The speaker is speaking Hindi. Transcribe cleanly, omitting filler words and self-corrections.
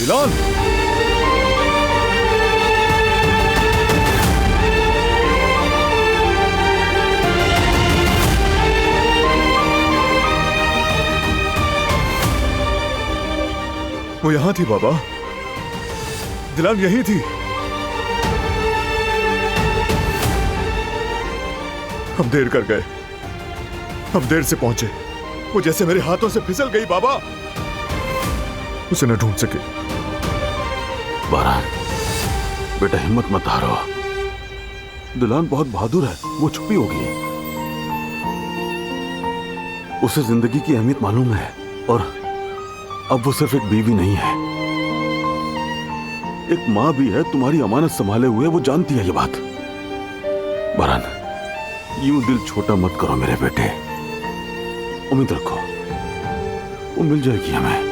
दिलान, वो यहां थी बाबा, दिलान यही थी। हम देर कर गए, हम देर से पहुंचे। वो जैसे मेरे हाथों से फिसल गई बाबा, उसे न ढूंढ सके। बारान, बेटा हिम्मत मत हारो। दिलान बहुत बहादुर है, वो छुपी होगी। उसे जिंदगी की अहमियत मालूम है और अब वो सिर्फ एक बीवी नहीं है, एक मां भी है। तुम्हारी अमानत संभाले हुए वो जानती है ये बात। बारान, यूं दिल छोटा मत करो मेरे बेटे। उम्मीद रखो, वो मिल जाएगी हमें।